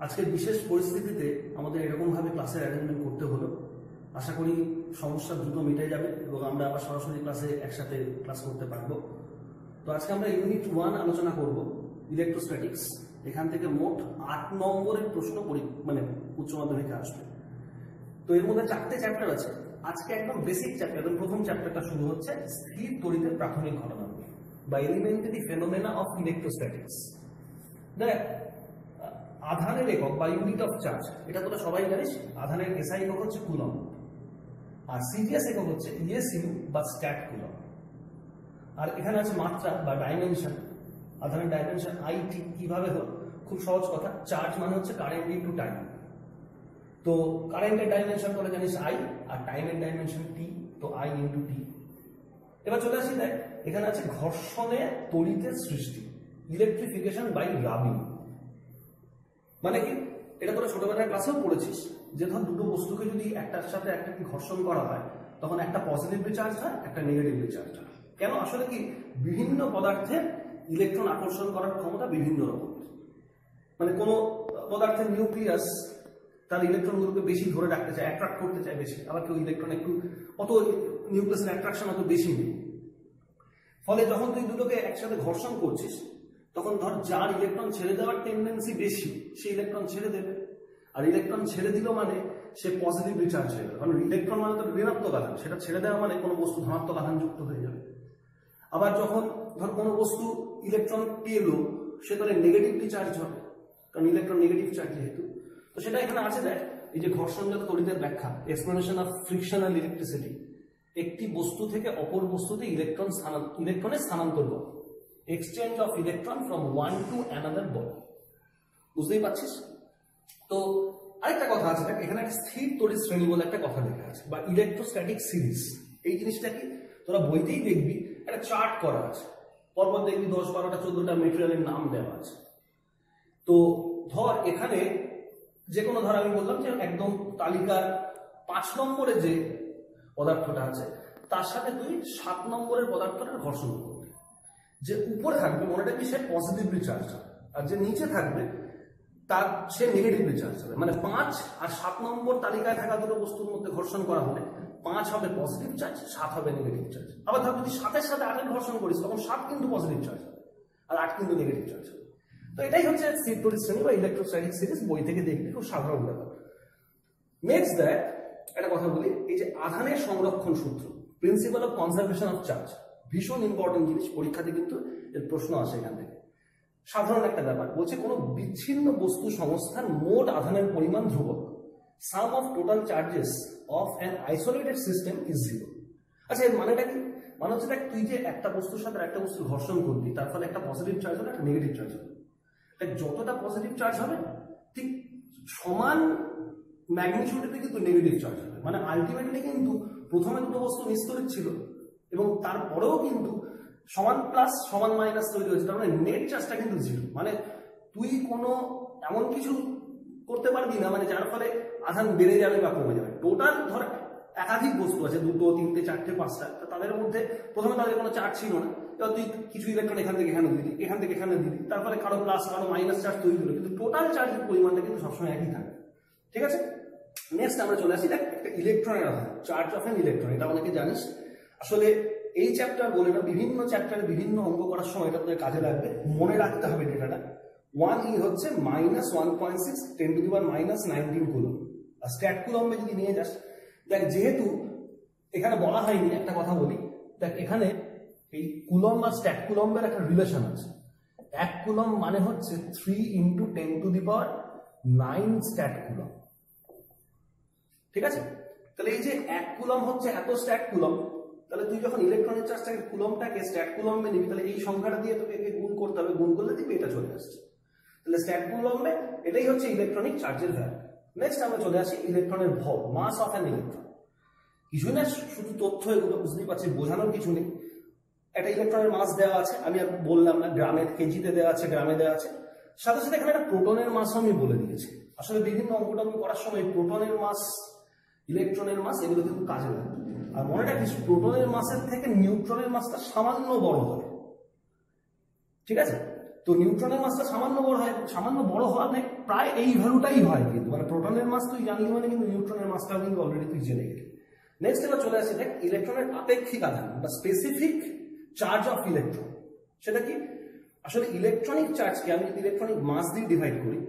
আজকের বিশেষ পরিস্থিতিতে আমাদের এরকম ভাবে ক্লাসের অ্যারেঞ্জমেন্ট করতে হলো। আশা করি সমস্যা দ্রুত মিটে যাবে এবং আমরা আবার সরাসরি ক্লাসে একসাথে ক্লাস করতে পারবো। তো আজকে আমরা ইউনিট 1 আলোচনা করব, ইলেকট্রোস্ট্যাটিক্স। এখান থেকে মোট 8 নম্বরের প্রশ্ন মানে উচ্চ মাধ্যমিকে আসবে। তো এর মধ্যে 4টে চ্যাপ্টার আছে। আজকে একদম বেসিক চ্যাপ্টার, একদম প্রথম চ্যাপ্টারটা শুরু হচ্ছে স্থির তড়িতের প্রাথমিক ঘটনা বা এলিমেন্টারি ফেনোমেনা অফ ইলেকট্রোস্ট্যাটিক্স। দেখ, আধানের একক বা ইউনিট অফ চার্জ, এটা তোরা সবাই জানিস। আধানের এসআই একক হচ্ছে কুলম, আর সিজিএস একক হচ্ছে ইএসইউ বা স্ট্যাট কুলম। আর এখানে আছে মাত্রা বা ডাইমেনশন। আধানের ডাইমেনশন আইটি কিভাবে হলো? খুব সহজ কথা, চার্জ মানে হচ্ছে কারেন্ট ইনটু টাইম। তো কারেন্টের ডাইমেনশন তোরা জানিস আই, আর টাইমের ডাইমেনশন টি, তো আই ইনটু টি। এবার চলে আসি, দেখ এখানে আছে ঘর্ষণে তড়িতের সৃষ্টি, ইলেকট্রিফিকেশন বাই রাবিং। মানে কি? এটা তোরা ছোটবেলার ক্লাসেও পড়েছিস যে ধর দুটো বস্তুকে যদি একটার সাথে একটাকে ঘর্ষণ করা হয় তখন একটা পজিটিভলি চার্জ হয়, একটা নেগেটিভলি চার্জ হয়। কেন? আসলে কি, বিভিন্ন পদার্থের ইলেকট্রন আকর্ষণ করার ক্ষমতা বিভিন্ন রকম। মানে কোনো পদার্থের নিউক্লিয়াস তার ইলেকট্রনগুলোকে বেশি ধরে রাখতে চায়, অ্যাট্রাক্ট করতে চায় বেশি, আবার কেউ ইলেকট্রন একটু অত নিউক্লিয়াসের অ্যাট্রাকশন অত বেশি নেই। ফলে যখন তুই দুটোকে একসাথে ঘর্ষণ করছিস তখন ধর যার ইলেকট্রন ছেড়ে দেওয়ার টেন্ডেন্সি বেশি সে ইলেকট্রন ছেড়ে দেবে, আর ইলেকট্রন ছেড়ে দিল মানে সে পজিটিভলি চার্জ হয়ে যাবে। কারণ ইলেকট্রন মানে তো ঋণাত্মক আধান, সেটা ছেড়ে দেওয়া মানে কোনো বস্তু ধনাত্মক আধান যুক্ত হয়ে যাবে। আবার যখন ধর কোনো বস্তু ইলেকট্রন পেল সে তাহলে নেগেটিভলি চার্জ হবে, কারণ ইলেকট্রন নেগেটিভ চার্জ যেহেতু। তো সেটা এখানে আছে, দেখ এই যে ঘর্ষণজাত তড়িতের ব্যাখ্যা, এক্সপ্লেনেশন অফ ফ্রিকশনাল ইলেকট্রিসিটি। একটি বস্তু থেকে অপর বস্তুতে ইলেকট্রনের স্থানান্তর বল, exchange of electron from one to another বল। বুঝতেই পারছিস? তো আরেকটা কথা আছে, দেখ এখানে একটা স্থির তড়িৎ শ্রেণী বলে একটা কথা লেখা আছে, বা ইলেকট্রোস্ট্যাটিক সিরিজ। এই জিনিসটা কি তোরা বইতেই দেখবি, একটা চার্ট করা আছে, পরপর দেখবি 10, 12টা 14টা মেটেরিয়ালের নাম দেওয়া আছে। তো ধর এখানে যে কোনো, ধর আমি বললাম যে একদম তালিকার 5 নম্বরে যে পদার্থটা আছে তার সাথে তুই 7 নম্বরের পদার্থটা ঘর্ষণ করবি। যে উপরে থাকবে মনে রাখবি সে পজিটিভলি চার্জ হবে, আর যে নিচে থাকবে তার সে নেগেটিভলি চার্জ হবে। মানে 5 আর 7 নম্বর তালিকায় থাকা দুটো বস্তুর মধ্যে ঘর্ষণ করা হলে 5 হবে পজিটিভ চার্জ, 7 হবে নেগেটিভ চার্জ। আবার ধর যদি 7-এর সাথে 8-এর ঘর্ষণ করিস তখন 7 কিন্তু পজিটিভ চার্জ হবে আর 8 কিন্তু নেগেটিভ চার্জ হবে। তো এটাই হচ্ছে স্থির তড়িৎ শ্রেণী বা ইলেকট্রোস্ট্যাটিক সিরিজ, বই থেকে দেখবি, খুব সাধারণ ব্যাপার। নেক্সট দেখ একটা কথা বলি, এই যে আধানের সংরক্ষণ সূত্র, principal of conservation of charge, ভীষণ ইম্পর্টেন্ট জিনিস, পরীক্ষাতে কিন্তু এর প্রশ্ন আসে এখান থেকে। সাধারণ একটা ব্যাপার বলছে, কোনো বিচ্ছিন্ন বস্তু সংস্থার মোট আধানের পরিমাণ ধ্রুবক, sum of total charges of an isolated system is 0। আচ্ছা, এর মানেটা কি? মানে হচ্ছে দেখ তুই যে একটা বস্তুর সাথে একটা বস্তু ঘর্ষণ করবি তার ফলে একটা পজিটিভ চার্জ হলো, একটা নেগেটিভ চার্জ হলো। যতটা পজিটিভ চার্জ হবে ঠিক সমান ম্যাগনিটিউডে কিন্তু নেগেটিভ চার্জ হবে। মানে আলটিমেটলি কিন্তু প্রথমে দুটো বস্তু নিস্তড়িত ছিল এবং তারপরেও কিন্তু সমান প্লাস সমান মাইনাস তৈরি হয়েছে, তার মানে নেট চার্জটা কিন্তু 0। মানে তুই কোনো এমন কিছু করতে পারবি না মানে যার ফলে আধান বেড়ে যাবে বা কমে যাবে। টোটাল ধর একাধিক বস্তু আছে, 2, 3, 4, 5টা, তাদের মধ্যে প্রথমে তাদের কোনো চার্জ ছিল না, এবার তুই কিছু ইলেকট্রন এখান থেকে এখানে দিলি, এখান থেকে এখানে দিলি, তারপরে কারো প্লাস কারো মাইনাস চার্জ তৈরি হলো, কিন্তু টোটাল চার্জের পরিমাণটা কিন্তু সবসময় একই থাকে। ঠিক আছে, নেক্সট আমরা চলে আসি, দেখ একটা ইলেকট্রনের আধান, চার্জ অফ অ্যান ইলেকট্রন। এটা অনেকে জানিস। আসলে এই চ্যাপ্টার বলে না, বিভিন্ন চ্যাপ্টারে বিভিন্ন অঙ্ক করার সময় এটা তোদের কাজে লাগবে, মনে রাখতে হবে ডেটাটা। 1E হচ্ছে -1.6 × 10⁻⁻19 কুলম। আর স্ট্যাট কুলম্বে যদি নিয়ে যাস, দেখ যেহেতু এখানে বলা হয়নি, একটা কথা বলি, দেখ এখানে এই কুলম আর স্ট্যাট কুলম্বের একটা রিলেশন আছে। 1 কুলম মানে হচ্ছে 3 × 10⁹ স্ট্যাট কুলম। ঠিক আছে, তাহলে এই যে 1 কুলম হচ্ছে এত স্ট্যাট কুলম, তাহলে তুই যখন ইলেকট্রনের চার্জটাকে কুলমটাকে স্ট্যাট কুলম্বে নিবি তাহলে এই সংখ্যাটা দিয়ে তোকে গুণ করতে হবে, গুণ করলে দেখবি এটা চলে আসছে। তাহলে স্ট্যাট কুলম্বে এটাই হচ্ছে ইলেকট্রনিক চার্জের ভ্যালু। নেক্সট আমরা চলে আসি ইলেকট্রনের ভর, মাস অফ অ্যান ইলেকট্রন। কিছু না, শুধু তথ্য, এগুলো বুঝতেই পারছি, বোঝানোর কিছু নেই। একটা ইলেকট্রনের মাস দেওয়া আছে, আমি আর বললাম না, গ্রামে, কেজিতে দেওয়া আছে, গ্রামে দেওয়া আছে। সাথে সাথে এখানে একটা প্রোটনের মাসও আমি বলে দিয়েছি। আসলে বিভিন্ন অঙ্কটঙ্ক করার সময় প্রোটনের মাস, ইলেকট্রনের মাস এগুলো কিন্তু কাজে লাগে। আর মনে রাখিস, প্রোটনের মাসের থেকে নিউট্রনের মাসটা সামান্য বড় হয়। ঠিক আছে, তো নিউট্রনের মাসটা সামান্য বড় হয়, সামান্য বড় হওয়াতে প্রায় এই ভ্যালুটাই হয় কিন্তু, মানে প্রোটনের মাস তুই জানলি মানে কিন্তু নিউট্রনের মাসটাও কিন্তু অলরেডি তুই জেনে গেলি। নেক্সট এবার চলে আসি দেখ ইলেকট্রনের আপেক্ষিক আধান বা স্পেসিফিক চার্জ অফ ইলেকট্রন। সেটা কি? আসলে ইলেকট্রনিক চার্জকে আমি যদি ইলেকট্রনিক মাস দিয়ে ডিভাইড করি,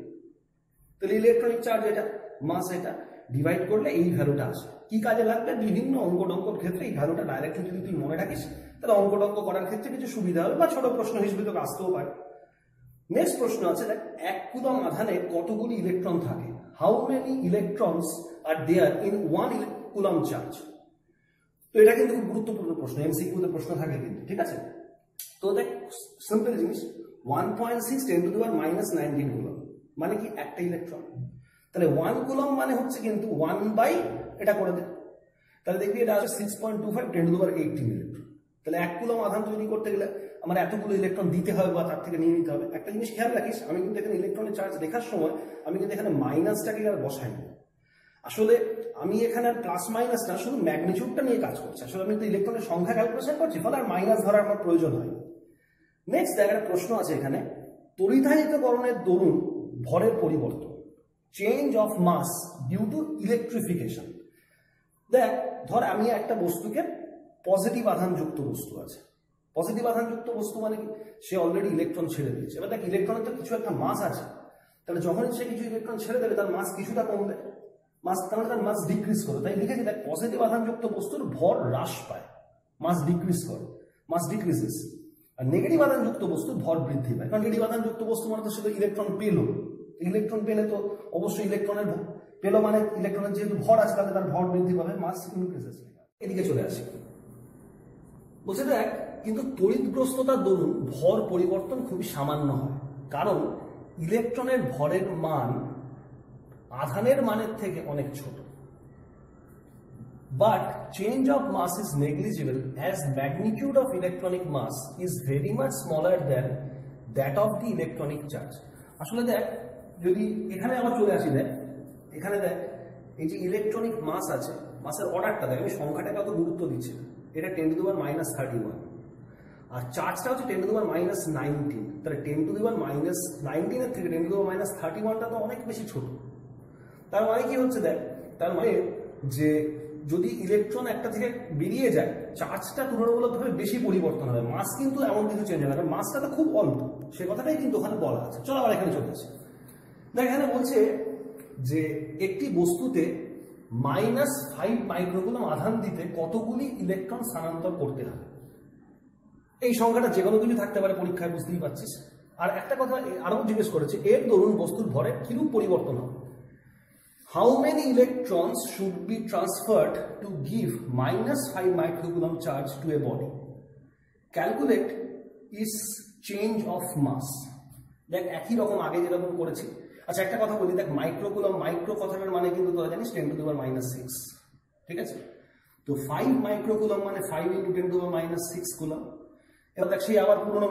তাহলে ইলেকট্রনিক চার্জ এটা, মাস এটা, ডিভাইড করলে এই ভ্যালুটা আসে। কি কাজে লাগবে? বিভিন্ন অঙ্ক ক্ষেত্রে এই ভ্যালুটা ডাইরেক্টলি যদি তুই মনে রাখিস তাহলে অঙ্ক করার ক্ষেত্রে কিছু সুবিধা হবে, বা ছোট প্রশ্ন হিসেবে তোকে আসতেও পারে। নেক্সট প্রশ্ন আছে দেখ, 1 কুলম্ব আধানে কতগুলি ইলেকট্রন থাকে? How many electrons are there in 1 coulomb charge? তো এটা কিন্তু খুব গুরুত্বপূর্ণ প্রশ্ন, এমসিকিউতে প্রশ্ন থাকে কিন্তু, ঠিক আছে? তো দেখ সিম্পল জিনিস, 1.6 × 10⁻19 কুলম্ব মানে কি? একটা ইলেকট্রন। তাহলে 1 কুলম্ব মানে হচ্ছে কিন্তু 1 বাই এটা করে দে, তাহলে দেখবি এটা আছে 6.25 × 10⁻18 ইলেকট্রন। তাহলে 1 কুলম্ব আধান তৈরি করতে গেলে আমার এতগুলো ইলেকট্রন দিতে হবে বা তার থেকে নিয়ে নিতে হবে। একটা জিনিস খেয়াল রাখিস, আমি কিন্তু এখানে ইলেকট্রনের চার্জ লেখার সময় আমি কিন্তু এখানে মাইনাসটাকে আর বসাই না। আসলে আমি এখানে প্লাস মাইনাস না, শুধু ম্যাগনিটিউডটা নিয়ে কাজ করছি। আসলে আমি তো ইলেকট্রনের সংখ্যা ক্যালকুলেশন করছি, ফলে আর মাইনাস ধরার আমার প্রয়োজন হয়। নেক্সট একটা প্রশ্ন আছে এখানে, তড়িৎায়িতকরণের দরুন ভরের পরিবর্তন, change of mass due to electrification. দেখ ধর আমি একটা বস্তুকে পজিটিভ আধানযুক্ত বস্তু আছে, পজিটিভ আধানযুক্ত বস্তু মানে কি? সে অলরেডি ইলেকট্রন ছেড়ে দিয়েছে। এবার দেখ ইলেকট্রনের তো কিছু একটা মাস আছে, তাহলে যখনই সে কিছু ইলেকট্রন ছেড়ে দেবে তার মাস কিছুটা কমবে, মাস তার মানে তার মাস ডিক্রিজ করে। তাই লিখেছি দেখ পজিটিভ আধানযুক্ত বস্তুর ভর হ্রাস পায়, মাস ডিক্রিজ করে, মাস ডিক্রিজেস। আর নেগেটিভ আধানযুক্ত বস্তুর ভর বৃদ্ধি পায়, কারণ নেগেটিভ আধানযুক্ত বস্তু মানে তো শুধু ইলেকট্রন পেলো, ইলেকট্রন পেলে তো অবশ্যই ইলেকট্রনের পেলো মানে ইলেকট্রনের যেহেতু ভর আছে তাহলে তার ভর বৃদ্ধি পাবে, মাস ইনক্রিজেস। এদিকে চলে আসি, বলছে দেখ কিন্তু তড়িৎগ্রস্ততার দরুন ভর পরিবর্তন খুবই সামান্য হয়, কারণ ইলেকট্রনের ভরের মান আধানের মানের থেকে অনেক ছোট। But change of mass is negligible as magnitude of electronic mass is very much smaller than that of the electronic charge. আসলে দেখ যদি এখানে আবার চলে আসি, দেখ এখানে দেখ এই যে ইলেকট্রনিক মাস আছে, মাসের অর্ডারটা দেখ, আমি সংখ্যাটাকে অত গুরুত্ব দিচ্ছি না, এটা 10⁻31 আর চার্জটা হচ্ছে 10⁻19। তাহলে 10⁻19 এর থেকে 10⁻31টা তো অনেক বেশি ছোট। তার মানে কি হচ্ছে দেখ, তার মানে যে যদি ইলেকট্রন একটা থেকে বেরিয়ে যায় চার্জটা তুলনামূলকভাবে বেশি পরিবর্তন হবে, মাস কিন্তু এমন কিছু চেঞ্জ হবে না, মাসটা তো খুব অল্প, সে কথাটাই কিন্তু ওখানে বলা আছে। চলো আবার এখানে চলে আসে, দেখ এখানে বলছে যে একটি বস্তুতে -5 মাইক্রোকুলম আধান দিতে কতগুলি ইলেকট্রন স্থানান্তর করতে হবে। এই সংখ্যাটা যে কোনো কিছু থাকতে পারে, পরীক্ষায় বুঝতেই পারছিস। আর একটা কথা আরো জিজ্ঞেস করেছে, এর দরুন বস্তুর ভরে কিরূপ পরিবর্তন হবে। How many electrons should be transferred to give -5 microcoulomb charge to a body? Calculate its change of mass. দেখ একই রকম আগে যেরকম করেছি। আচ্ছা একটা কথা বলি, দেখ মাইক্রোকুলম, মাইক্রো কথাটার মানে কিন্তু তোরা জানিস 10⁻⁻6, ঠিক আছে? তো 5 মাইক্রোকুলম মানে 5 × 10⁻⁻6 কুলম। এবার দেখ সেই আবার পুরোনো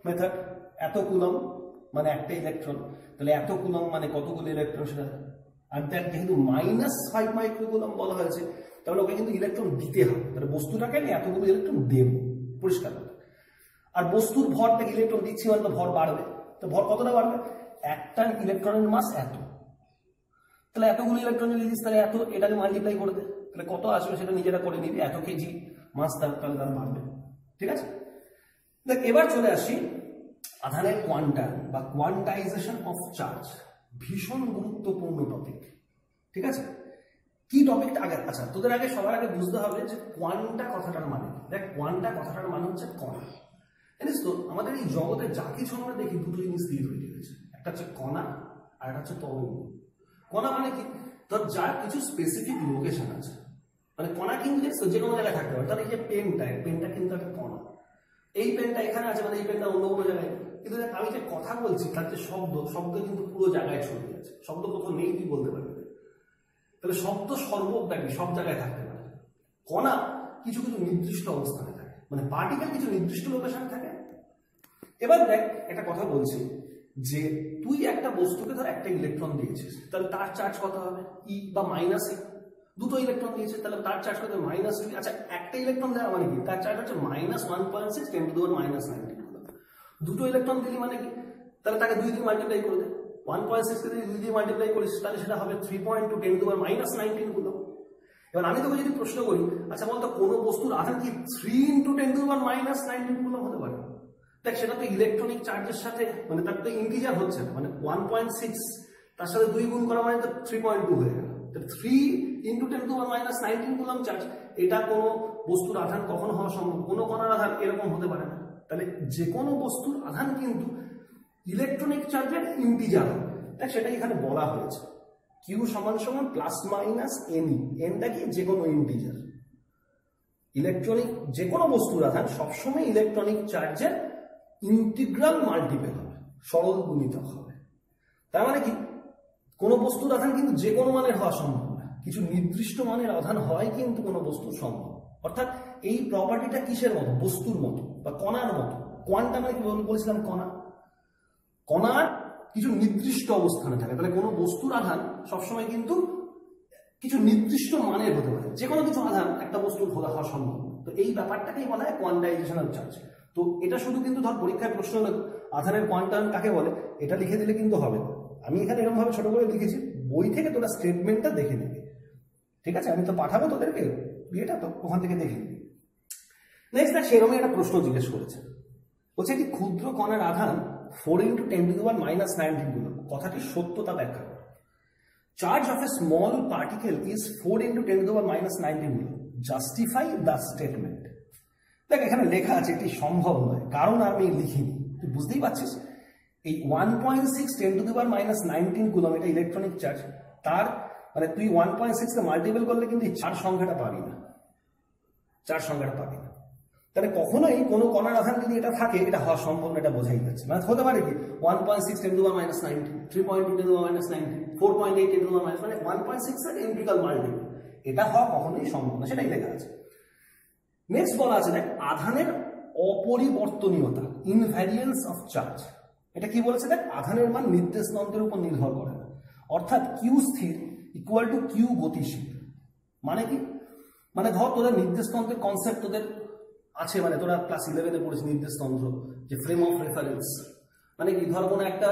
মেথড, এত কুলম মানে একটা ইলেকট্রন, তাহলে এত কুলম মানে কতগুলো ইলেকট্রন সেটা। আর দেখ যেহেতু -5 মাইক্রোকুলম বলা হয়েছে, তাহলে ওকে কিন্তু ইলেকট্রন দিতে হবে, তাহলে বস্তুটাকে আমি এতগুলো ইলেকট্রন দেব, পরিষ্কার কথা। আর বস্তুর ভর থেকে ইলেকট্রন দিচ্ছি মানে তো ভর বাড়বে, তো ভর কতটা বাড়বে? একটা ইলেকট্রনের মাস এত, তাহলে এতগুলো ইলেকট্রন যদি দিস তাহলে এত, এটাকে মাল্টিপ্লাই করে দে, তাহলে কত আসবে সেটা নিজেরা করে নিবি, এত কেজি মাস তাহলে তার বাড়বে, ঠিক আছে? দেখ এবার চলে আসি আধানের কোয়ান্টাম বা কোয়ান্টাইজেশন অফ চার্জ, ভীষণ গুরুত্বপূর্ণ টপিক, ঠিক আছে? কি টপিকটা আগে, আচ্ছা তোদের আগে সবার আগে বুঝতে হবে যে কোয়ান্টা কথাটার মানে। দেখ কোয়ান্টা কথাটার মানে হচ্ছে কণা। জানিস তো আমাদের এই জগতে যা কিছু আমরা দেখি দুটো জিনিস দিয়ে তৈরি হয়েছে, একটা হচ্ছে কণা আর একটা হচ্ছে তরঙ্গ। কণা মানে কি? তোর যার কিছু স্পেসিফিক লোকেশন আছে, মানে কণা কিন্তু যে কোনো জায়গায় থাকতে পারে। তার এই যে পেনটা কিন্তু একটা কণা, এই পেনটা এখানে আছে মানে এই পেনটা অন্য কোনো জায়গায়, কিন্তু আমি যে কথা বলছি তার যে শব্দ কিন্তু পুরো জায়গায় ছড়িয়ে আছে, শব্দ কোথাও নেই তুই বলতে পারবি। তাহলে শব্দ সর্বব্যাপী, সব জায়গায় থাকতে পারে। কণা কিছু কিছু নির্দিষ্ট অবস্থানে থাকে, মানে পার্টিকেল কিছু নির্দিষ্ট লোকেশনে থাকে। এবার দেখ একটা কথা বলছি যে তুই একটা বস্তুকে ধর একটা ইলেকট্রন দিয়েছিস, তাহলে তার চার্জ কত হবে? ই বা -এ। দুটো ইলেকট্রন দিয়েছে তাহলে তার চার্জ কত? -2। আচ্ছা একটা ইলেকট্রন দেওয়া মানে কি? তার চার্জ হচ্ছে -1.6 × 10⁻⁹। দুটো ইলেকট্রন দিলি মানে কি? তাহলে তাকে 2 দিয়ে মাল্টিপ্লাই করে দে, 1.6 কে যদি 2 দিয়ে মাল্টিপ্লাই করিস তাহলে সেটা হবে 3.2 10 টু দি পাওয়ার -19 কুলম্ব। এবার আমি তোকে যদি প্রশ্ন করি, আচ্ছা বলতো কোনো বস্তুর আধান কি 3 × 10 টু দি পাওয়ার -19 কুলম্ব হতে পারে? দেখ সেটা তো ইলেকট্রনিক চার্জের সাথে মানে তার তো ইন্টিজার হচ্ছে না, মানে 1.6 তার সাথে 2 গুণ করা মানে তো 3.2 হয়ে গেল। 3 × 10 to the power -19 coulomb charge, এটা কোনো বস্তুর আধান কখনো হওয়া সম্ভব? কোনো কণার আধান এরকম হতে পারে না। তাহলে যে কোনো বস্তুর আধান কিন্তু ইলেকট্রনিক চার্জের ইন্টিজার হবে। দেখ সেটা এখানে বলা হয়েছে, Q সমান প্লাস মাইনাস এনই, এনটা কি যে কোনো ইন্টিজার। ইলেকট্রনিক যে কোনো বস্তুর আধান সবসময় ইলেকট্রনিক চার্জের ইন্টিগ্রাল মাল্টিপল হবে, সরল গুণিতক হবে। তার মানে কি কোনো বস্তুর আধান কিন্তু যে কোনো মানের হওয়া সম্ভব না, কিছু নির্দিষ্ট মানের আধান হয় কিন্তু কোনো বস্তুর সম্ভব। অর্থাৎ এই প্রপার্টিটা কিসের মতো? বস্তুর মতো বা কণার মতো। কোয়ান্টাম মানে কি বলেছিলাম? কণা। কণার কিছু নির্দিষ্ট অবস্থানে থাকে, তাহলে কোনো বস্তুর আধান সবসময় কিন্তু কিছু নির্দিষ্ট মানের হতে পারে। যে কোনো কিছু আধান একটা বস্তুর হওয়া সম্ভব। তো এই ব্যাপারটাকেই বলা হয় কোয়ান্টাইজেশনাল চার্জ। তো এটা শুধু কিন্তু ধর পরীক্ষায় প্রশ্ন হলো আধানের কোয়ান্টাম কাকে বলে, এটা লিখে দিলে কিন্তু হবে না। আমি এখানে এরকম ভাবে ছোট করে লিখেছি, বই থেকে তোরা স্টেটমেন্টটা দেখে নিবি, ঠিক আছে? আমি তো পাঠাবো তোদেরকে বিয়েটা, তো ওখান থেকে দেখে নিবি। নেক্সট দেখ সেরকমই একটা প্রশ্ন জিজ্ঞেস করেছে, বলছে একটি ক্ষুদ্র কণার আধান 4 × 10 টু দি পাওয়ার -19 কুলম্ব, কথাটি সত্যতা ব্যাখ্যা করে। Charge of a small particle is 4 × 10 to the power -19 coulomb, justify the statement. দেখ এখানে লেখা আছে এটি সম্ভব নয়, কারণ আমি লিখিনি। তুই বুঝতেই পারছিস এই 1.6 10 টু দি পাওয়ার -19 কুলম্ব এটা ইলেকট্রনিক চার্জ, তার মানে তুই 1.6 কে মাল্টিপল করলে কিন্তু এই 4 সংখ্যাটা পাবি না, 4 সংখ্যাটা পাবি না। তাহলে কখনোই কোনো কণার আধান যদি এটা থাকে এটা হওয়া সম্ভব না, এটা বোঝাই যাচ্ছে। মানে হতে পারে কি 1.6 10 to the power -19, 3.2 10 to the power -19, 4.8 10 to the power মানে 1.6 এর ইন্টিগ্রাল মাল্টিপল, এটা হওয়া কখনোই সম্ভব না, সেটাই লেখা আছে। নেক্সট বলা আছে দেখ আধানের অপরিবর্তনীয়তা, ইনভ্যারিয়েন্স অফ চার্জ। এটা কি বলেছে দেখ, আধানের মান নির্দেশ তন্ত্রের উপর নির্ভর করে না, অর্থাৎ কিউ স্থির ইকুয়াল টু কিউ গতিশীল। মানে কি, মানে ধর তোদের নির্দেশ তন্ত্রের কনসেপ্ট তোদের আছে, মানে তোরা ক্লাস 11-এ পড়েছিস নির্দেশ তন্ত্র, যে ফ্রেম অফ রেফারেন্স। মানে কি, ধর কোনো একটা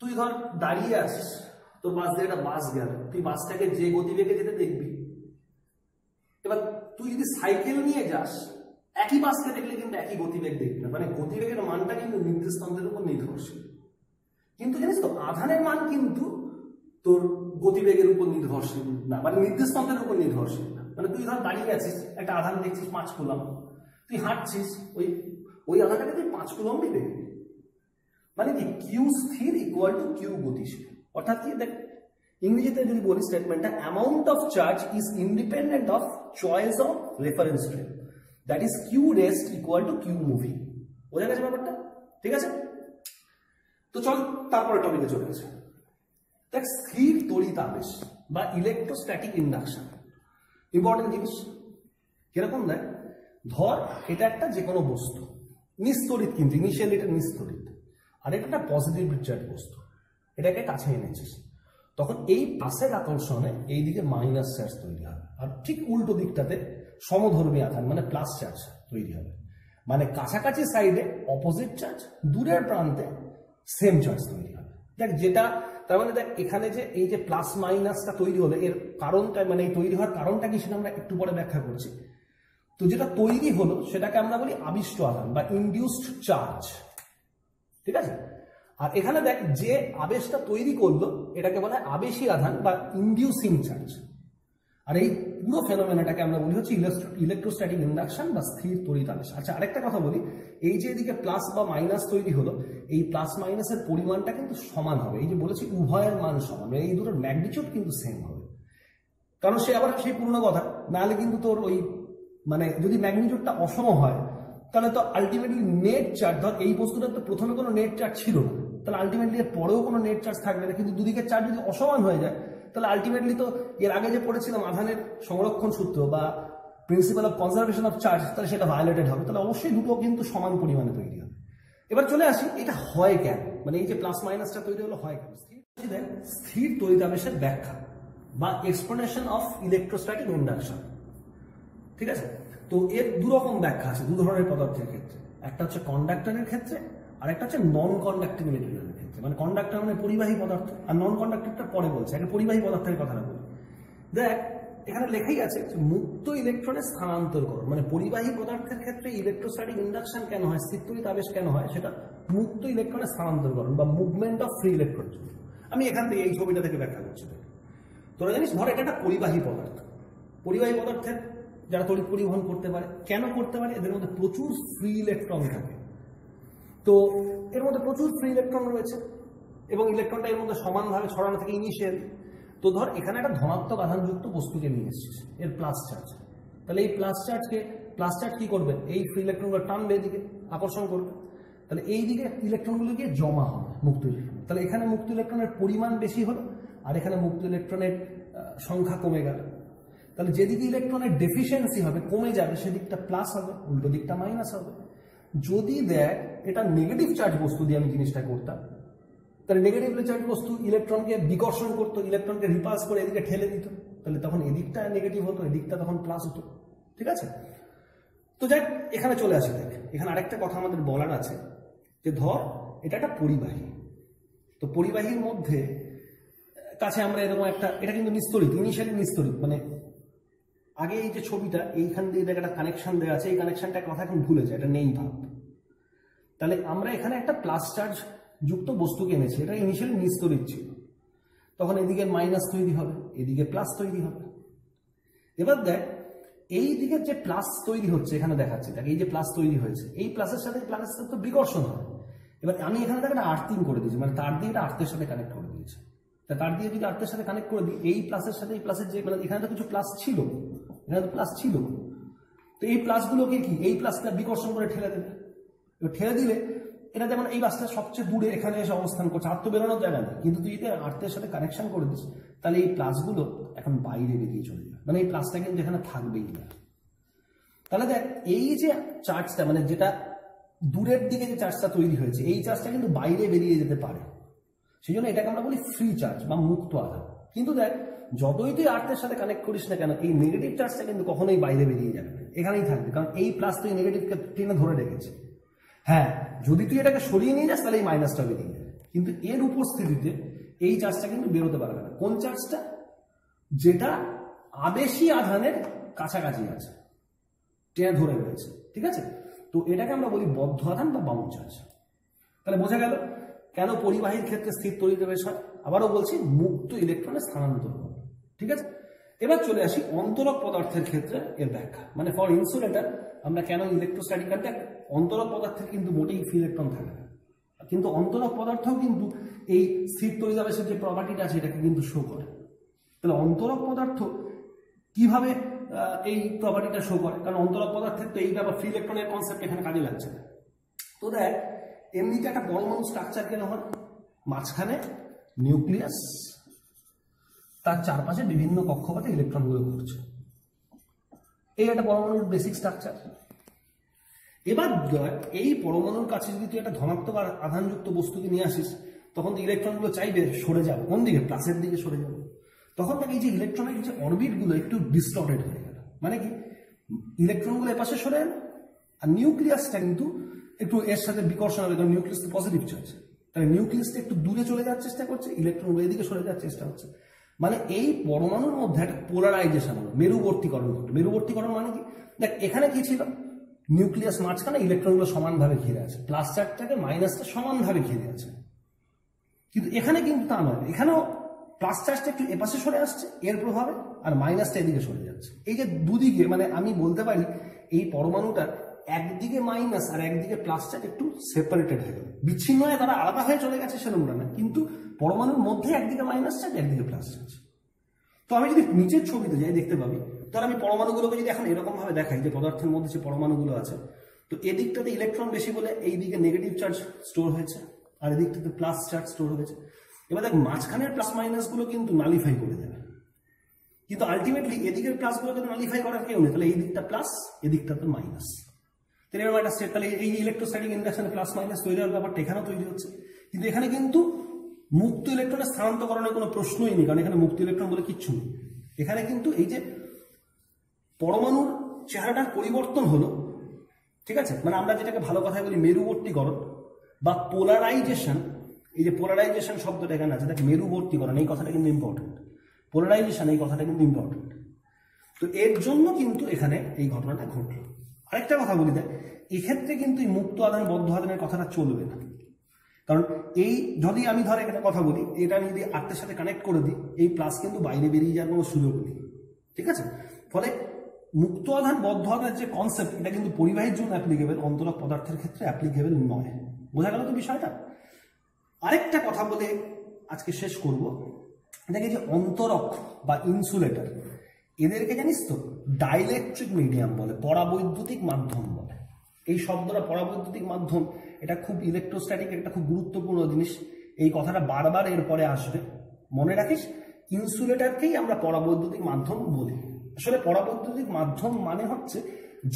তুই ধর দাঁড়িয়ে আছিস, তোর বাস দিয়ে একটা বাস গেল, তুই বাসটাকে যে গতিবেগে যেতে দেখবি। এবার তুই যদি সাইকেল নিয়ে যাস, একই বাসকে দেখলে কিন্তু একই গতিবেগ দেখবি না, মানে গতিবেগের মানটা কিন্তু নির্দেশ তন্ত্রের উপর নির্ভরশীল। কিন্তু জানিস তো আধানের মান কিন্তু তোর গতিবেগের উপর নির্ভরশীল না, মানে নির্দেশ তন্ত্রের উপর নির্ভরশীল না। মানে তুই ধর দাঁড়িয়ে আছিস, একটা আধান দেখছিস 5 কুলম্ব, তুই হাঁটছিস, ওই আধানটাকে তুই 5 কুলম্বই দেখবি। মানে কি কিউ স্থির ইকুয়াল টু কিউ গতিশীল। অর্থাৎ কি দেখ ইংরেজিতে যদি বলি স্টেটমেন্টটা, amount of charge is independent of choice of reference frame, that is Q rest equal to Q moving. বোঝা গেছে ব্যাপারটা? ঠিক আছে, তো চল তারপরে টপিকে চলে গেছে। দেখ স্থির তড়িৎ আবেশ বা ইলেকট্রোস্ট্যাটিক ইন্ডাকশন ইম্পর্টেন্ট জিনিস। কিরকম দেখ, ধর এটা একটা যে কোনো বস্তু নিস্তড়িৎ, কিন্তু ইনিশিয়ালি এটা নিস্তড়িৎ, আর এটা একটা পজিটিভ চার্জ বস্তু, এটাকে কাছে এনেছিস, তখন এই পাশের আকর্ষণে এইদিকে মাইনাস চার্জ তৈরি হবে, আর ঠিক উল্টো দিকটাতে সমধর্মী আধান মানে প্লাস চার্জ তৈরি হবে। মানে কাছাকাছি সাইডে অপোজিট চার্জ, দূরের প্রান্তে সেম চার্জ তৈরি হবে। দেখ যেটা তার মানে দেখ এখানে যে এই যে প্লাস মাইনাসটা তৈরি হলো, এর কারণটা মানে এই তৈরি হওয়ার কারণটা কি সেটা আমরা একটু পরে ব্যাখ্যা করছি। তো যেটা তৈরি হলো সেটাকে আমরা বলি আবিষ্ট আধান বা ইনডিউসড চার্জ, ঠিক আছে? আর এখানে দেখ যে আবেশটা তৈরি করলো এটাকে বলা হয় আবেশী আধান বা ইনডিউসিং চার্জ। আর এই পুরো ফেনোমেনাটাকে আমরা বলি হচ্ছে ইলেকট্রোস্ট্যাটিক ইন্ডাকশন বা স্থির তড়িৎ আবেশ। আচ্ছা আরেকটা কথা বলি, এই যে এদিকে প্লাস বা মাইনাস তৈরি হলো, এই প্লাস মাইনাসের পরিমাণটা কিন্তু সমান হবে। এই যে বলেছি উভয়ের মান সমান, এই দুটোর ম্যাগনিটিউড কিন্তু সেম হবে। কারণ সে আবার সেই পুরনো কথা, নাহলে কিন্তু তোর ওই মানে যদি ম্যাগনিটিউডটা অসম হয় তাহলে তো আলটিমেটলি নেট চার্জ, ধর এই বস্তুটা তো প্রথমে কোনো নেট চার্জ ছিল না, তাহলে আলটিমেটলি এর পরেও কোনো নেট চার্জ থাকবে না। কিন্তু দুদিকের চার্জ যদি অসমান হয়ে যায় তাহলে আলটিমেটলি তো এর আগে যে পড়েছিলাম আধানের সংরক্ষণ সূত্র বা principal of conservation of charge, তাহলে সেটা ভায়োলেটেড হবে। তাহলে অবশ্যই দুটো কিন্তু সমান পরিমাণে তৈরি হবে। এবার চলে আসি এটা হয় কেন, মানে এই যে প্লাস মাইনাসটা তৈরি হলো হয় কেন। স্থির তড়িতাবেশের ব্যাখ্যা বা এক্সপ্লেনেশন অফ ইলেকট্রোস্ট্যাটিক ইন্ডাকশন, ঠিক আছে? তো এর দুরকম ব্যাখ্যা আছে দু ধরনের পদার্থের ক্ষেত্রে, একটা হচ্ছে কন্ডাক্টরের ক্ষেত্রে আর একটা হচ্ছে নন কন্ডাক্টিং মেটেরিয়ালের ক্ষেত্রে। ক্ষেত্রে, মানে কন্ডাক্টর মানে পরিবাহী পদার্থ, আর নন কন্ডাক্টরটা পরে বলছে, আগে পরিবাহী পদার্থের কথাটা বলি। দেখ এখানে লেখাই আছে মুক্ত ইলেকট্রনের স্থানান্তরকরণ, মানে পরিবাহী পদার্থের ক্ষেত্রে ইলেকট্রোস্ট্যাটিক ইন্ডাকশন কেন হয়, স্থিরতড়িৎ আবেশ কেন হয়, সেটা মুক্ত ইলেকট্রনের স্থানান্তরকরণ বা মুভমেন্ট অফ ফ্রি ইলেকট্রন। আমি এখান থেকে এই ছবিটা থেকে ব্যাখ্যা করছি। তোরা জানিস ধর এটা একটা পরিবাহী পদার্থ, পরিবাহী পদার্থের যারা তড়িৎ পরিবহন করতে পারে, কেন করতে পারে, এদের মধ্যে প্রচুর ফ্রি ইলেকট্রন থাকে। তো এর মধ্যে প্রচুর ফ্রি ইলেকট্রন রয়েছে এবং ইলেকট্রনটা এর মধ্যে সমানভাবে ছড়ানো থাকে ইনিশিয়ালি। তো ধর এখানে একটা ধনাত্মক আধানযুক্ত বস্তুকে নিয়ে এসেছিস, এর প্লাস চার্জ, তাহলে এই প্লাস চার্জ কি করবে, এই ফ্রি ইলেকট্রনগুলো টানবে, এদিকে আকর্ষণ করবে, তাহলে এই দিকে ইলেকট্রনগুলো গিয়ে জমা হবে মুক্ত ইলেকট্রন। তাহলে এখানে মুক্ত ইলেকট্রনের পরিমাণ বেশি হলো আর এখানে মুক্ত ইলেকট্রনের সংখ্যা কমে গেল। তাহলে যেদিকে ইলেকট্রনের ডেফিসিয়েন্সি হবে, কমে যাবে, সেদিকটা প্লাস হবে, উল্টো দিকটা মাইনাস হবে। যদি দেখ এটা নেগেটিভ চার্জ বস্তু দিয়ে আমি জিনিসটা করতাম, তাহলে নেগেটিভ চার্জ বস্তু ইলেকট্রনকে বিকর্ষণ করতো, ইলেকট্রনকে রিপালস করে এদিকে ঠেলে দিত, তাহলে তখন এদিকটা নেগেটিভ হতো, এদিকটা তখন প্লাস হতো। ঠিক আছে, তো যাই এখানে চলে আসে। দেখ এখানে আরেকটা কথা আমাদের বলার আছে, যে ধর এটা একটা পরিবাহী, তো পরিবাহীর মধ্যে কাছে আমরা এরকম একটা, এটা কিন্তু নিস্তড়িত, ইনিশিয়ালি নিস্তড়িত, মানে আগে এই যে ছবিটা এইখান দিয়ে দেখ একটা কানেকশন দেওয়া আছে, এই কানেকশনটা কথা এখন ভুলে যায়, এটা নেই ভাব। তাহলে আমরা এখানে একটা প্লাস চার্জ যুক্ত বস্তুকে এনেছি, এটা ইনিশিয়ালি নিস্তড়িত ছিল, তখন এদিকে মাইনাস তৈরি হবে, এদিকে প্লাস তৈরি হবে। এবার দেখ এই দিকের যে প্লাস তৈরি হচ্ছে, এখানে দেখাচ্ছে দেখ এই যে প্লাস তৈরি হয়েছে, এই প্লাসের সাথে প্লাসের সাথে তো বিকর্ষণ হয়। এবার আমি এখানে দেখ একটা আর্থিং করে দিয়েছি, মানে তার দিয়ে এটা আর্থের সাথে কানেক্ট করে দিয়েছি। তার দিয়ে যদি আর্থের সাথে কানেক্ট করে দিই, এই প্লাসের সাথে এই প্লাসের যে, মানে এখানে তো কিছু প্লাস ছিল, এখানে তো প্লাস ছিল, তো এই প্লাসগুলোকে কি এই প্লাসটা বিকর্ষণ করে ঠেলে দেবে। এবার ঠেলে দিলে এটা যেমন এই বাসটা সবচেয়ে দূরে এখানে এসে অবস্থান করছে, আর তো বেরোনোর জায়গা নেই, কিন্তু তুই যদি আর্থের সাথে কানেকশন করে দিস, তাহলে এই প্লাসগুলো এখন বাইরে বেরিয়ে চলে যাবে, মানে এই প্লাসটা কিন্তু এখানে থাকবেই না। তাহলে দেখ এই যে চার্জটা, মানে যেটা দূরের দিকে যে চার্জটা তৈরি হয়েছে, এই চার্জটা কিন্তু বাইরে বেরিয়ে যেতে পারে, সেই জন্য এটাকে আমরা বলি ফ্রি চার্জ বা মুক্ত আধান। কিন্তু দেখ যতই তুই আর্থের সাথে কানেক্ট করিস না কেন, এই নেগেটিভ চার্জটা কিন্তু কখনোই বাইরে বেরিয়ে যাবে না, এখানেই থাকবে, কারণ এই প্লাস তুই নেগেটিভকে টেনে ধরে রেখেছে। হ্যাঁ, যদি তুই এটাকে সরিয়ে নিয়ে যাস তাহলে এই মাইনাসটা বেরিয়ে যাবে, কিন্তু এর উপস্থিতিতে এই চার্জটা কিন্তু বেরোতে পারবে না। কোন চার্জটা? যেটা আবেশী আধানের কাছাকাছি আছে, টেনে ধরে রয়েছে। ঠিক আছে, তো এটাকে আমরা বলি বদ্ধ আধান বা বাউন্ড চার্জ। তাহলে বোঝা গেল কেন পরিবাহীর ক্ষেত্রে স্থির তড়িৎ আবেশ হয়। আবারও বলছি, মুক্ত ইলেকট্রনের স্থানান্তর হবে। ঠিক আছে, এবার চলে আসি অন্তরক পদার্থের ক্ষেত্রে এর ব্যাখ্যা। মানে ফর ইনসুলেটর আমরা কেন ইলেকট্রোস্ট্যাটিক, অন্তরক পদার্থের কিন্তু মোটেই ফ্রি ইলেকট্রন থাকে না, কিন্তু অন্তরক পদার্থও কিন্তু এই স্থির তড়িৎ আবেশের যে প্রপার্টিটা আছে এটাকে কিন্তু শো করে। তাহলে অন্তরক পদার্থ কিভাবে এই প্রপার্টিটা শো করে? কারণ অন্তরক পদার্থের তো এই ব্যাপার ফ্রি ইলেকট্রনের কনসেপ্ট এখানে কাজে লাগছে না। তো দেখ এমনিতে একটা পরমাণু স্ট্রাকচার কেন হয়? মাঝখানে নিউক্লিয়াস, তার চারপাশে বিভিন্ন কক্ষপথে ইলেকট্রনগুলো ঘুরছে, এই একটা পরমাণুর বেসিক স্ট্রাকচার। এবার এই পরমাণুর কাছে যদি তুই একটা ধনাত্মক আধানযুক্ত বস্তুকে নিয়ে আসিস, তখন ইলেকট্রনগুলো চাইবে সরে যাবে, কোন দিকে? প্লাসের দিকে সরে যাবে। তখন তাকে এই যে ইলেকট্রনের যে অরবিটগুলো একটু ডিস্টর্টেড হয়ে গেল, মানে কি ইলেকট্রনগুলো এপাশে সরে এলো আর নিউক্লিয়াসটা কিন্তু একটু এর সাথে বিকর্ষণ হবে, কারণ নিউক্লিয়াস তো পজিটিভ চার্জ, তাহলে নিউক্লিয়াসটা একটু দূরে চলে যাওয়ার চেষ্টা করছে, ইলেকট্রনগুলো এদিকে সরে যাওয়ার চেষ্টা হচ্ছে। মানে এই পরমাণুর মধ্যে একটা পোলারাইজেশন হলো, মেরুবর্তীকরণ হলো। মেরুবর্তীকরণ মানে কি? দেখ এখানে কি ছিল, নিউক্লিয়াস মাঝখানে, ইলেকট্রনগুলো সমানভাবে ঘিরে আছে, প্লাস চার্জটাকে মাইনাসটা সমানভাবে ঘিরে আছে। কিন্তু এখানে কিন্তু তা নয়, এখানেও প্লাস চার্জটা একটু এপাশে সরে আসছে এর প্রভাবে, আর মাইনাসটা এদিকে সরে যাচ্ছে। এই যে দুদিকে, মানে আমি বলতে পারি এই পরমাণুটা একদিকে মাইনাস আর একদিকে প্লাস চার্জ একটু সেপারেটেড হয়ে গেল, বিচ্ছিন্ন হয়ে তারা আলাদা হয়ে চলে গেছে সেরকমটা না, কিন্তু পরমাণুর মধ্যে একদিকে মাইনাস চার্জ একদিকে প্লাস চার্জ। তো আমি যদি নিচের ছবিতে যাই দেখতে পাবি, তাহলে আমি পরমাণুগুলোকে যদি এখন এরকম ভাবে দেখাই যে পদার্থের মধ্যে যে পরমাণুগুলো আছে, তো এদিকটাতে ইলেকট্রন বেশি বলে এই দিকে নেগেটিভ চার্জ স্টোর হয়েছে আর এদিকটাতে প্লাস চার্জ স্টোর হয়েছে। এবার দেখ মাঝখানের প্লাস মাইনাস গুলো কিন্তু নালিফাই করে দেবে, কিন্তু আলটিমেটলি এদিকের প্লাস গুলোকে নালিফাই করার কেউ নেই, তাহলে এই দিকটা প্লাস এদিকটাতে মাইনাস। এরকম একটা স্টেট, তাহলে এই ইলেকট্রোস্ট্যাটিক ইন্ডাকশনে প্লাস মাইনাস তৈরি হওয়ার ব্যাপারটা এখানেও তৈরি হচ্ছে। কিন্তু এখানে কিন্তু মুক্ত ইলেকট্রনের স্থানান্তরকরণের কোনো প্রশ্নই নেই, কারণ এখানে মুক্ত ইলেকট্রন বলে কিচ্ছু নেই। এখানে কিন্তু এই যে পরমাণুর চেহারাটার পরিবর্তন হলো, ঠিক আছে, মানে আমরা যেটাকে ভালো কথায় বলি মেরুবর্তীকরণ বা পোলারাইজেশন, এই যে পোলারাইজেশন শব্দটা এখানে আছে, দেখ মেরুবর্তীকরণ, এই কথাটা কিন্তু ইম্পর্টেন্ট। পোলারাইজেশন এই কথাটা কিন্তু ইম্পর্টেন্ট। তো এর জন্য কিন্তু এখানে এই ঘটনাটা ঘটল। আরেকটা কথা বলি দেখ, এক্ষেত্রে কিন্তু এই মুক্ত আদান বদ্ধ আদানের কথাটা চলবে না। কারণ এই যদি আমি ধর একটা কথা বলি, এটা আমি যদি আর্টের সাথে কানেক্ট করে দিই, এই প্লাস কিন্তু বাইরে বেরিয়ে যাওয়ার কোনো সুযোগ নেই, ঠিক আছে? ফলে মুক্ত আধান বদ্ধ আধানের যে কনসেপ্ট, এটা কিন্তু পরিবাহীর জন্য অ্যাপ্লিকেবল, অন্তরক পদার্থের ক্ষেত্রে অ্যাপ্লিকেবল নয়। বোঝা গেল তো বিষয়টা? আরেকটা কথা বলে আজকে শেষ করব। দেখে যে অন্তরক বা ইনসুলেটর, এদেরকে জানিস তো ডাইলেকট্রিক মিডিয়াম বলে, পরাবৈদ্যুতিক মাধ্যম বলে। এই শব্দটা পরাবৈদ্যুতিক মাধ্যম, এটা খুব ইলেকট্রোস্ট্যাটিক, একটা খুব গুরুত্বপূর্ণ জিনিস। এই কথাটা বারবার এরপরে আসবে, মনে রাখিস। ইনসুলেটরকেই আমরা পরাবৈদ্যুতিক মাধ্যম বলি। আসলে পরাবৈদ্যুতিক মাধ্যম মানে হচ্ছে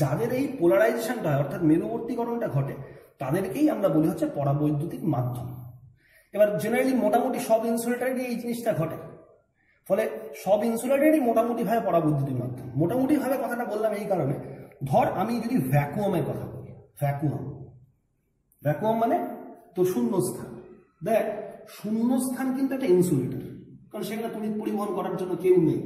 যাদের এই পোলারাইজেশনটা হয়, অর্থাৎ মেরুবর্তীকরণটা ঘটে, তাদেরকেই আমরা বলি হচ্ছে পরাবৈদ্যুতিক মাধ্যম। এবার জেনারেলি মোটামুটি সব ইনসুলেটরেরই এই জিনিসটা ঘটে। ফলে সব ইনসুলেটরই মোটামুটিভাবে পরাবৈদ্যুতিক মাধ্যম। মোটামুটিভাবে কথাটা বললাম এই কারণে, ধর আমি যদি ভ্যাকুয়ামের কথা বলি, ভ্যাকুয়াম মানে তোর শূন্যস্থান। দেখ শূন্যস্থান কিন্তু একটা ইনসুলেটর, কারণ সেখানে তড়িৎ পরিবহন করার জন্য কেউ নেই।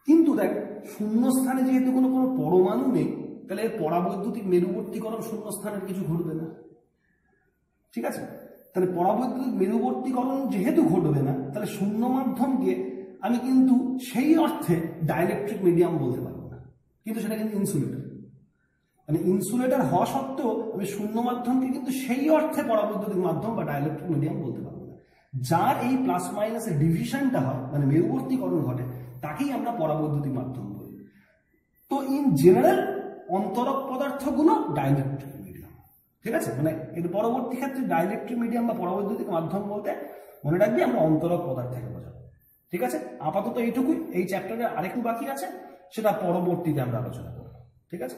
কিন্তু দেখ শূন্যস্থানে যেহেতু কোনো পরমাণু নেই, তাহলে এর পরাবৈদ্যুতিক মেরুবর্তীকরণ শূন্যস্থানের কিছু ঘটবে না, ঠিক আছে? তাহলে পরাবৈদ্যুতিক মেরুবর্তীকরণ যেহেতু ঘটবে না, তাহলে শূন্য মাধ্যমকে আমি কিন্তু সেই অর্থে ডাইলেকট্রিক মিডিয়াম বলতে পারবো না, কিন্তু সেটা কিন্তু ইনসুলেটর। মানে ইনসুলেটর হওয়া সত্ত্বেও আমি শূন্য মাধ্যমকে কিন্তু সেই অর্থে পরাবৈদ্যুতিক মাধ্যম বা ডাইলেকট্রিক মিডিয়াম বলতে পারবো না। যার এই প্লাস মাইনাসের ডিভিশনটা হয়, মানে মেরুবর্তীকরণ ঘটে, তাকেই আমরা পরাবৈদ্যুতিক মাধ্যম বলি। তো ইন জেনারেল অন্তরক পদার্থগুলো ডাইলেকট্রিক মিডিয়াম, ঠিক আছে? মানে এর পরবর্তী ক্ষেত্রে ডাইলেকট্রিক মিডিয়াম বা পরাবৈদ্যুতিক মাধ্যম বলতে মনে রাখবি আমরা অন্তরক পদার্থকে বোঝাবো, ঠিক আছে? আপাতত এইটুকুই। এই চ্যাপ্টারে আরেকটু বাকি আছে, সেটা পরবর্তীতে আমরা আলোচনা করবো, ঠিক আছে?